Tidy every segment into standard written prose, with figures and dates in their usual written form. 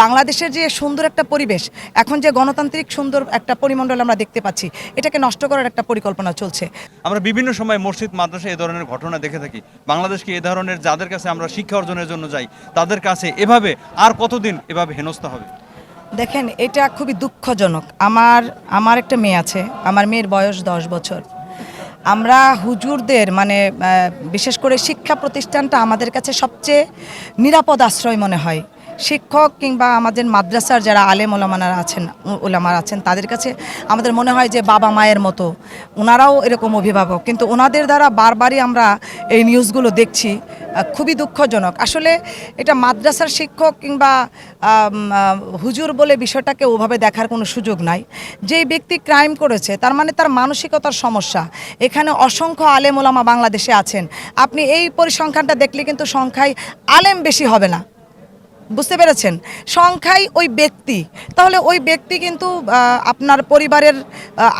বাংলাদেশের যে সুন্দর একটা পরিবেশ, এখন যে গণতান্ত্রিক সুন্দর একটা পরিমণ্ডল আমরা দেখতে পাচ্ছি, এটাকে নষ্ট করার একটা পরিকল্পনা চলছে। আমরা বিভিন্ন সময় মসজিদ মাদ্রাসা এই ধরনের ঘটনা দেখে থাকি। বাংলাদেশকে এ ধরনের যাদের কাছে আমরা শিক্ষা অর্জনের জন্য যাই তাদের কাছে এভাবে আর কতদিন এভাবে হেনস্থা হবে? দেখেন, এটা খুবই দুঃখজনক। আমার একটা মেয়ে আছে, আমার মেয়ের বয়স 10 বছর। আমরা হুজুরদের মানে বিশেষ করে শিক্ষা প্রতিষ্ঠানটা আমাদের কাছে সবচেয়ে নিরাপদ আশ্রয় মনে হয়। শিক্ষক কিংবা আমাদের মাদ্রাসার যারা আলেম ওলামারা আছেন তাদের কাছে আমাদের মনে হয় যে বাবা মায়ের মতো, ওনারাও এরকম অভিভাবক, কিন্তু ওনাদের দ্বারা বারবারই আমরা এই নিউজগুলো দেখছি। খুবই দুঃখজনক। আসলে এটা মাদ্রাসার শিক্ষক কিংবা হুজুর বলে বিষয়টাকে ওভাবে দেখার কোনো সুযোগ নাই। যেই ব্যক্তি ক্রাইম করেছে তার মানে তার মানসিকতার সমস্যা। এখানে অসংখ্য আলেম ওলামা বাংলাদেশে আছেন। আপনি এই পরিসংখ্যানটা দেখলে কিন্তু সংখ্যায় আলেম বেশি হবে না, বুঝতে পেরেছেন? সংখ্যায় ওই ব্যক্তি, তাহলে ওই ব্যক্তি কিন্তু আপনার পরিবারের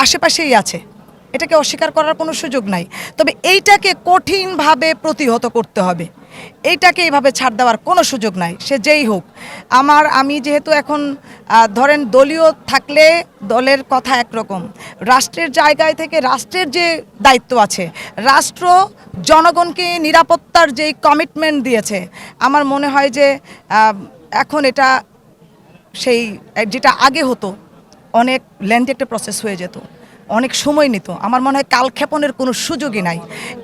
আশেপাশেই আছে, এটাকে অস্বীকার করার কোনো সুযোগ নাই। তবে এইটাকে কঠিনভাবে প্রতিহত করতে হবে, এইটাকে এইভাবে ছাড় দেওয়ার কোনো সুযোগ নাই, সে যেই হোক। আমি যেহেতু এখন ধরেন দলীয় থাকলে দলের কথা একরকম, রাষ্ট্রের জায়গায় থেকে রাষ্ট্রের যে দায়িত্ব আছে, রাষ্ট্র জনগণকে নিরাপত্তার যেই কমিটমেন্ট দিয়েছে, আমার মনে হয় যে এখন এটা সেই যেটা আগে হতো অনেক লেন্থি একটা প্রসেস হয়ে যেত, অনেক সময় নিত। আমার মনে হয় কালক্ষেপণের কোনো সুযোগই নাই।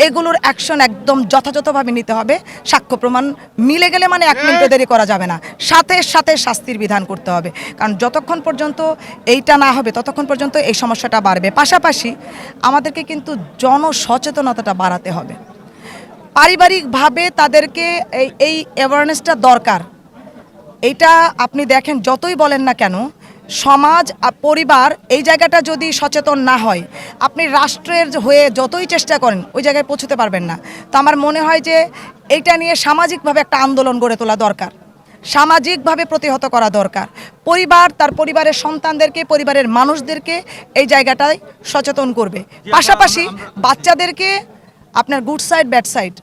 এগুলোর অ্যাকশন একদম যথাযথভাবে নিতে হবে। সাক্ষ্য প্রমাণ মিলে গেলে মানে 1 মিনিটও দেরি করা যাবে না, সাথে সাথে শাস্তির বিধান করতে হবে। কারণ যতক্ষণ পর্যন্ত এইটা না হবে ততক্ষণ পর্যন্ত এই সমস্যাটা বাড়বে। পাশাপাশি আমাদেরকে কিন্তু জনসচেতনতাটা বাড়াতে হবে। পারিবারিকভাবে তাদেরকে এই অ্যাওয়ারনেসটা দরকার। এইটা আপনি দেখেন, যতই বলেন না কেন, সমাজ পরিবার এই জায়গাটা যদি সচেতন না হয়, আপনি রাষ্ট্রের হয়ে যতই চেষ্টা করেন ওই জায়গায় পৌঁছতে পারবেন না। তো আমার মনে হয় যে এইটা নিয়ে সামাজিকভাবে একটা আন্দোলন গড়ে তোলা দরকার, সামাজিকভাবে প্রতিহত করা দরকার। পরিবার তার পরিবারের সন্তানদেরকে, পরিবারের মানুষদেরকে এই জায়গাটায় সচেতন করবে। পাশাপাশি বাচ্চাদেরকে আপনার গুড সাইড ব্যাড সাইড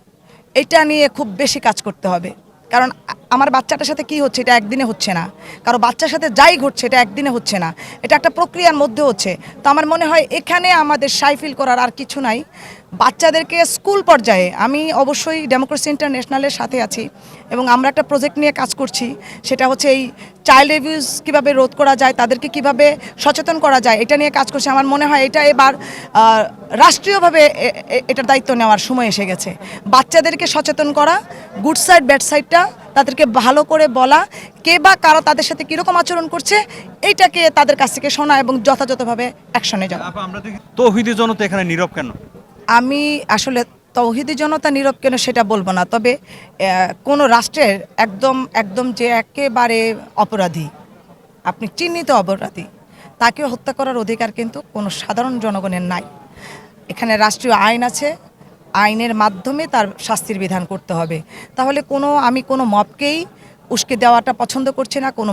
এটা নিয়ে খুব বেশি কাজ করতে হবে। কারণ আমার বাচ্চাটার সাথে কি হচ্ছে এটা একদিনে হচ্ছে না, কারো বাচ্চার সাথে যাই ঘটছে এটা একদিনে হচ্ছে না, এটা একটা প্রক্রিয়ার মধ্যে হচ্ছে। তো আমার মনে হয় এখানে আমাদের সাইফিল করার আর কিছু নাই। বাচ্চাদেরকে স্কুল পর্যায়ে, আমি অবশ্যই ডেমোক্রেসি ইন্টারন্যাশনালের সাথে আছি এবং আমরা একটা প্রজেক্ট নিয়ে কাজ করছি, সেটা হচ্ছে এই চাইল্ড অ্যাবিউজ কীভাবে রোধ করা যায়, তাদেরকে কিভাবে সচেতন করা যায়, এটা নিয়ে কাজ করছি। আমার মনে হয় এটা এবার রাষ্ট্রীয়ভাবে এটার দায়িত্ব নেওয়ার সময় এসে গেছে। বাচ্চাদেরকে সচেতন করা, গুড সাইড ব্যাড সাইডটা তাদেরকে ভালো করে বলা, কে বা কারা তাদের সাথে কীরকম আচরণ করছে এইটাকে তাদের কাছ থেকে শোনা এবং যথাযথভাবে অ্যাকশনে যাওয়া। আমরা দেখি তৌহিদি জনতা এখানে নীরব কেন? আমি আসলে তৌহিদি জনতা নীরব কেন সেটা বলবো না, তবে কোনো রাষ্ট্রের একদম যে একেবারে অপরাধী, আপনি চিহ্নিত অপরাধী, তাকে হত্যা করার অধিকার কিন্তু কোনো সাধারণ জনগণের নাই। এখানে রাষ্ট্রীয় আইন আছে, আইনের মাধ্যমে তার শাস্তির বিধান করতে হবে। তাহলে আমি কোনো মবকেই উস্কে দেওয়াটা পছন্দ করছি না, কোনো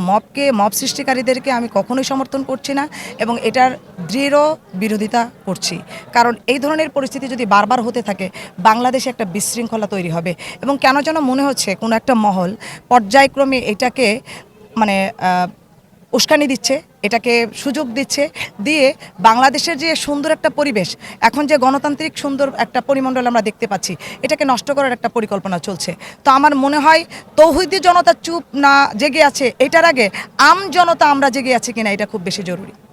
মব সৃষ্টিকারীদেরকে আমি কখনোই সমর্থন করছি না এবং এটার দৃঢ় বিরোধিতা করছি। কারণ এই ধরনের পরিস্থিতি যদি বারবার হতে থাকে, বাংলাদেশে একটা বিশৃঙ্খলা তৈরি হবে এবং কেন যেন মনে হচ্ছে কোনো একটা মহল পর্যায়ক্রমে এটাকে মানে উস্কানি দিচ্ছে, এটাকে সুযোগ দিচ্ছে, দিয়ে বাংলাদেশের যে সুন্দর একটা পরিবেশ, এখন যে গণতান্ত্রিক সুন্দর একটা পরিমণ্ডল আমরা দেখতে পাচ্ছি, এটাকে নষ্ট করার একটা পরিকল্পনা চলছে। তো আমার মনে হয় তৌহিদি জনতা চুপ না জেগে আছে, এটার আগে আম জনতা আমরা জেগে আছি কিনা এটা খুব বেশি জরুরি।